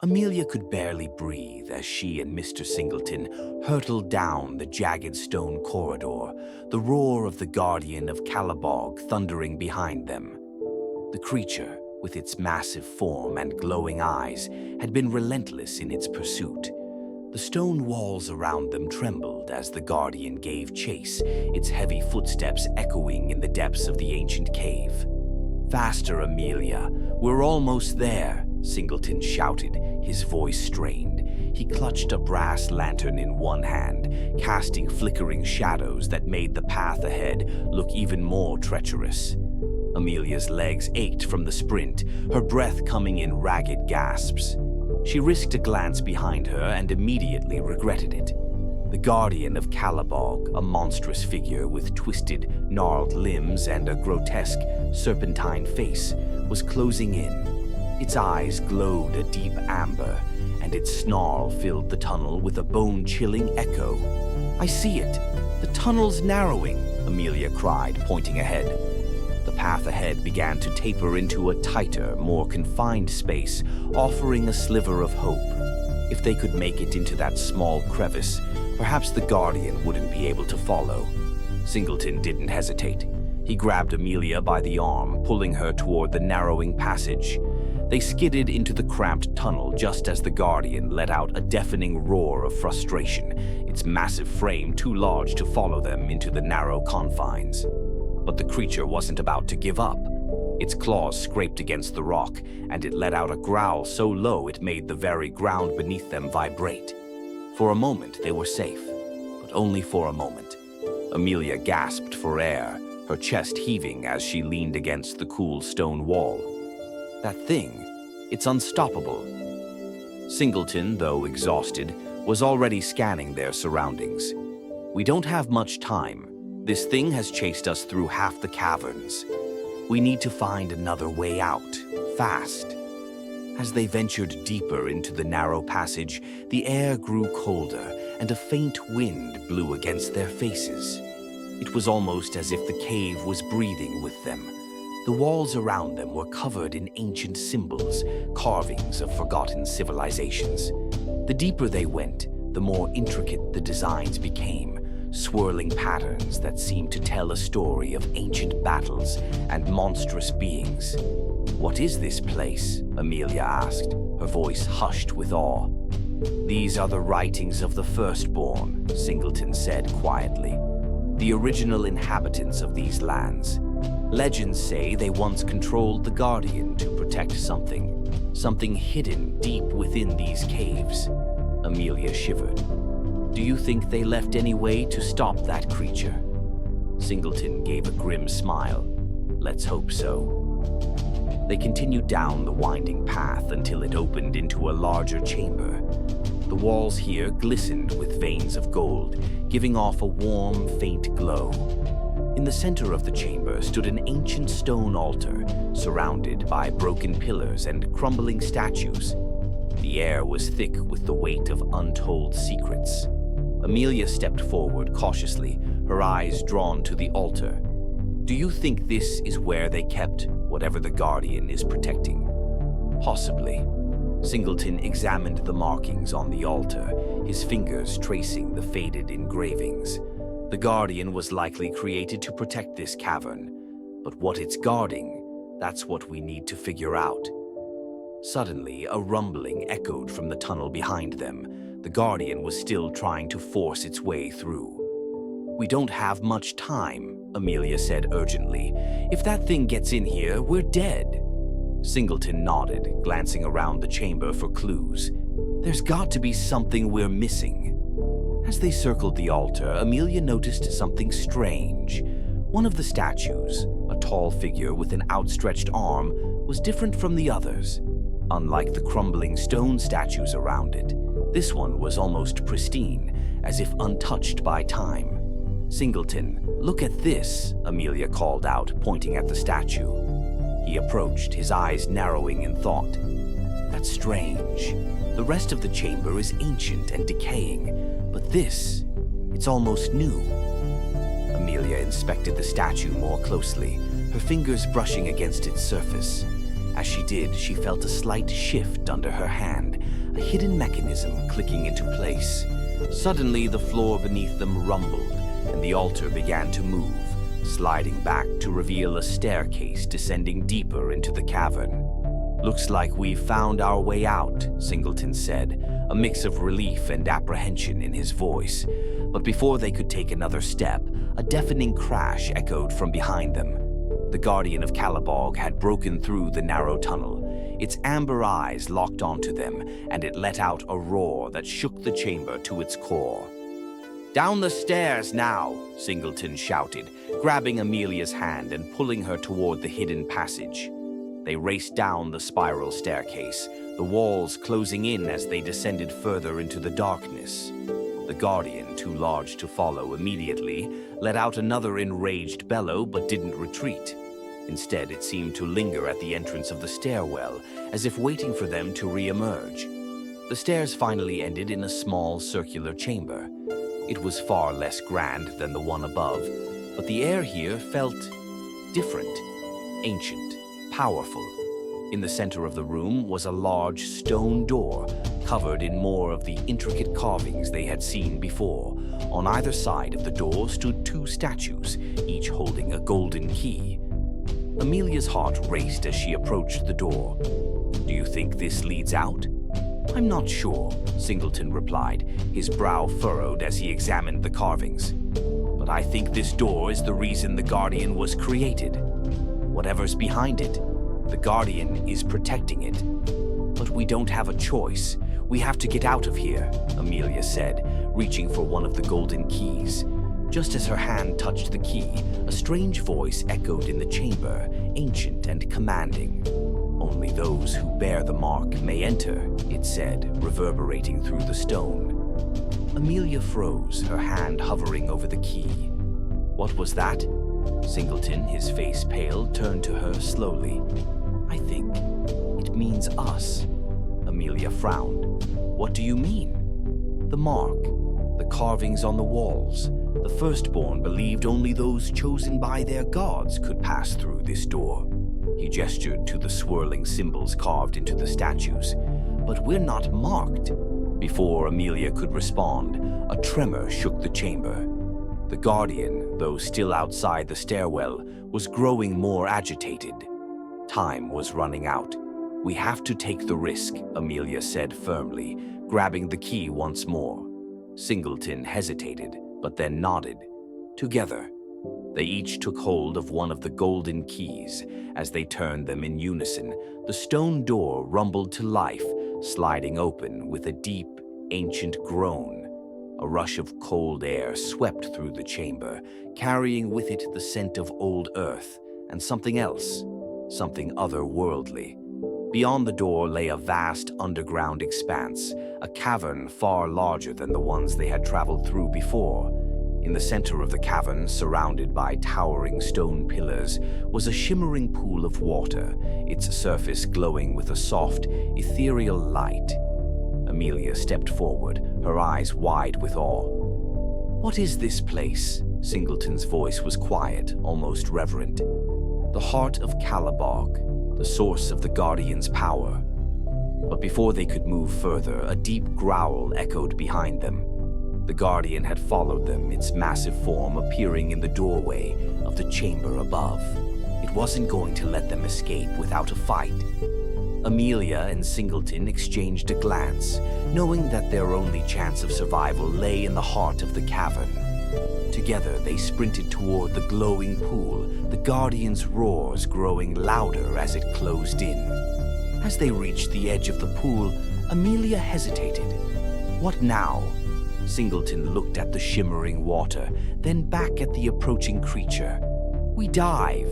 Amelia could barely breathe as she and Mr. Singleton hurtled down the jagged stone corridor, the roar of the Guardian of Calabog thundering behind them. The creature, with its massive form and glowing eyes, had been relentless in its pursuit. The stone walls around them trembled as the Guardian gave chase, its heavy footsteps echoing in the depths of the ancient cave. "Faster, Amelia! We're almost there!" Singleton shouted, his voice strained. He clutched a brass lantern in one hand, casting flickering shadows that made the path ahead look even more treacherous. Amelia's legs ached from the sprint, her breath coming in ragged gasps. She risked a glance behind her and immediately regretted it. The Guardian of Calabog, a monstrous figure with twisted, gnarled limbs and a grotesque, serpentine face, was closing in. Its eyes glowed a deep amber, and its snarl filled the tunnel with a bone-chilling echo. "I see it! The tunnel's narrowing!" Amelia cried, pointing ahead. The path ahead began to taper into a tighter, more confined space, offering a sliver of hope. If they could make it into that small crevice, perhaps the Guardian wouldn't be able to follow. Singleton didn't hesitate. He grabbed Amelia by the arm, pulling her toward the narrowing passage. They skidded into the cramped tunnel just as the Guardian let out a deafening roar of frustration, its massive frame too large to follow them into the narrow confines. But the creature wasn't about to give up. Its claws scraped against the rock, and it let out a growl so low it made the very ground beneath them vibrate. For a moment they were safe, but only for a moment. Amelia gasped for air, her chest heaving as she leaned against the cool stone wall. That thing, it's unstoppable. Singleton, though exhausted, was already scanning their surroundings. "We don't have much time. This thing has chased us through half the caverns. We need to find another way out, fast." As they ventured deeper into the narrow passage, the air grew colder, and a faint wind blew against their faces. It was almost as if the cave was breathing with them. The walls around them were covered in ancient symbols, carvings of forgotten civilizations. The deeper they went, the more intricate the designs became, swirling patterns that seemed to tell a story of ancient battles and monstrous beings. "What is this place?" Amelia asked, her voice hushed with awe. "These are the writings of the Firstborn," Singleton said quietly. "The original inhabitants of these lands. Legends say they once controlled the Guardian to protect something hidden deep within these caves." Amelia shivered. "Do you think they left any way to stop that creature?" Singleton gave a grim smile. "Let's hope so." They continued down the winding path until it opened into a larger chamber. The walls here glistened with veins of gold, giving off a warm, faint glow. In the center of the chamber stood an ancient stone altar, surrounded by broken pillars and crumbling statues. The air was thick with the weight of untold secrets. Amelia stepped forward cautiously, her eyes drawn to the altar. "Do you think this is where they kept whatever the Guardian is protecting?" "Possibly." Singleton examined the markings on the altar, his fingers tracing the faded engravings. The Guardian was likely created to protect this cavern, but what it's guarding, that's what we need to figure out. Suddenly, a rumbling echoed from the tunnel behind them. The Guardian was still trying to force its way through. "We don't have much time," Amelia said urgently. "If that thing gets in here, we're dead." Singleton nodded, glancing around the chamber for clues. "There's got to be something we're missing." As they circled the altar, Amelia noticed something strange. One of the statues, a tall figure with an outstretched arm, was different from the others. Unlike the crumbling stone statues around it, this one was almost pristine, as if untouched by time. "Singleton, look at this," Amelia called out, pointing at the statue. He approached, his eyes narrowing in thought. "That's strange. The rest of the chamber is ancient and decaying, but this, it's almost new." Amelia inspected the statue more closely, her fingers brushing against its surface. As she did, she felt a slight shift under her hand, a hidden mechanism clicking into place. Suddenly, the floor beneath them rumbled, and the altar began to move, sliding back to reveal a staircase descending deeper into the cavern. "Looks like we've found our way out," Singleton said, a mix of relief and apprehension in his voice. But before they could take another step, a deafening crash echoed from behind them. The Guardian of Calabog had broken through the narrow tunnel. Its amber eyes locked onto them, and it let out a roar that shook the chamber to its core. "Down the stairs now," Singleton shouted, grabbing Amelia's hand and pulling her toward the hidden passage. They raced down the spiral staircase, the walls closing in as they descended further into the darkness. The Guardian, too large to follow immediately, let out another enraged bellow but didn't retreat. Instead, it seemed to linger at the entrance of the stairwell, as if waiting for them to re-emerge. The stairs finally ended in a small circular chamber. It was far less grand than the one above, but the air here felt different, ancient, powerful. In the center of the room was a large stone door, covered in more of the intricate carvings they had seen before. On either side of the door stood two statues, each holding a golden key. Amelia's heart raced as she approached the door. "Do you think this leads out?" "I'm not sure," Singleton replied, his brow furrowed as he examined the carvings. "But I think this door is the reason the Guardian was created. Whatever's behind it, the Guardian is protecting it. But we don't have a choice. We have to get out of here," Amelia said, reaching for one of the golden keys. Just as her hand touched the key, a strange voice echoed in the chamber, ancient and commanding. "Only those who bear the mark may enter," it said, reverberating through the stone. Amelia froze, her hand hovering over the key. "What was that?" Singleton, his face pale, turned to her slowly. "I think it means us." Amelia frowned. "What do you mean?" "The mark, the carvings on the walls. The firstborn believed only those chosen by their gods could pass through this door." He gestured to the swirling symbols carved into the statues. "But we're not marked." Before Amelia could respond, a tremor shook the chamber. The Guardian, though still outside the stairwell, was growing more agitated. Time was running out. "We have to take the risk," Amelia said firmly, grabbing the key once more. Singleton hesitated, but then nodded. Together, they each took hold of one of the golden keys. As they turned them in unison, the stone door rumbled to life, sliding open with a deep, ancient groan. A rush of cold air swept through the chamber, carrying with it the scent of old earth and something else, something otherworldly. Beyond the door lay a vast underground expanse, a cavern far larger than the ones they had traveled through before. In the center of the cavern, surrounded by towering stone pillars, was a shimmering pool of water, its surface glowing with a soft, ethereal light. Amelia stepped forward, her eyes wide with awe. "What is this place?" Singleton's voice was quiet, almost reverent. "The heart of Calabog, the source of the Guardian's power." But before they could move further, a deep growl echoed behind them. The Guardian had followed them, its massive form appearing in the doorway of the chamber above. It wasn't going to let them escape without a fight. Amelia and Singleton exchanged a glance, knowing that their only chance of survival lay in the heart of the cavern. Together, they sprinted toward the glowing pool, the Guardian's roars growing louder as it closed in. As they reached the edge of the pool, Amelia hesitated. "What now?" Singleton looked at the shimmering water, then back at the approaching creature. "We dive."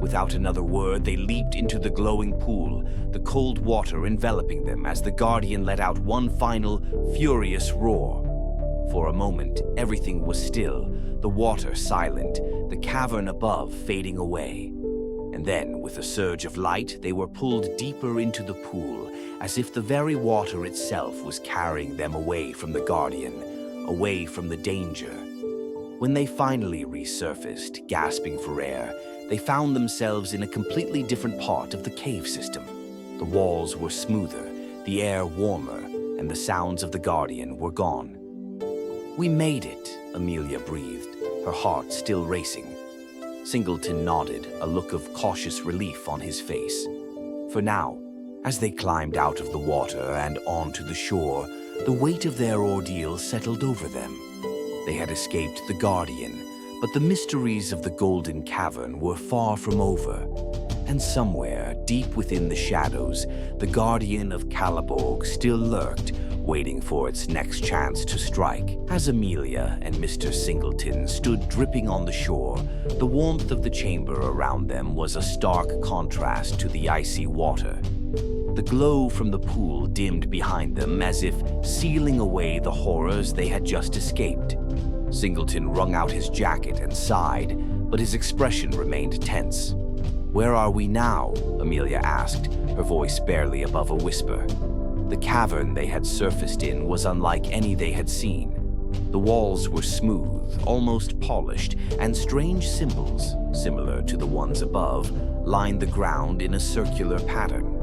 Without another word, they leaped into the glowing pool, the cold water enveloping them as the Guardian let out one final, furious roar. For a moment, everything was still, the water silent, the cavern above fading away. And then, with a surge of light, they were pulled deeper into the pool, as if the very water itself was carrying them away from the Guardian, away from the danger. When they finally resurfaced, gasping for air, they found themselves in a completely different part of the cave system. The walls were smoother, the air warmer, and the sounds of the Guardian were gone. "We made it," Amelia breathed, her heart still racing. Singleton nodded, a look of cautious relief on his face. For now, as they climbed out of the water and onto the shore, the weight of their ordeal settled over them. They had escaped the Guardian, but the mysteries of the Golden Cavern were far from over. And somewhere, deep within the shadows, the Guardian of Calaborg still lurked, waiting for its next chance to strike. As Amelia and Mr. Singleton stood dripping on the shore, the warmth of the chamber around them was a stark contrast to the icy water. The glow from the pool dimmed behind them as if sealing away the horrors they had just escaped. Singleton wrung out his jacket and sighed, but his expression remained tense. "Where are we now?" Amelia asked, her voice barely above a whisper. The cavern they had surfaced in was unlike any they had seen. The walls were smooth, almost polished, and strange symbols, similar to the ones above, lined the ground in a circular pattern.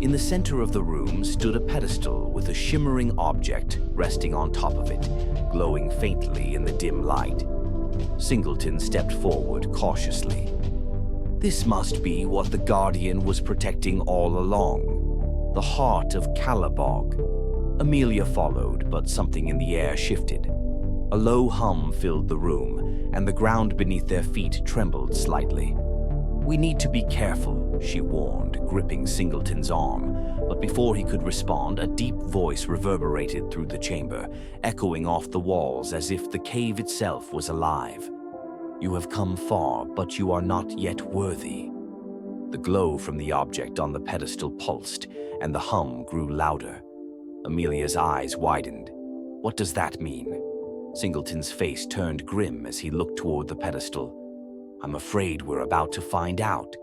In the center of the room stood a pedestal with a shimmering object resting on top of it, glowing faintly in the dim light. Singleton stepped forward cautiously. This must be what the Guardian was protecting all along. The heart of Calaborg. Amelia followed, but something in the air shifted. A low hum filled the room, and the ground beneath their feet trembled slightly. "We need to be careful," she warned, gripping Singleton's arm. But before he could respond, a deep voice reverberated through the chamber, echoing off the walls as if the cave itself was alive. "You have come far, but you are not yet worthy." The glow from the object on the pedestal pulsed, and the hum grew louder. Amelia's eyes widened. "What does that mean?" Singleton's face turned grim as he looked toward the pedestal. "I'm afraid we're about to find out,"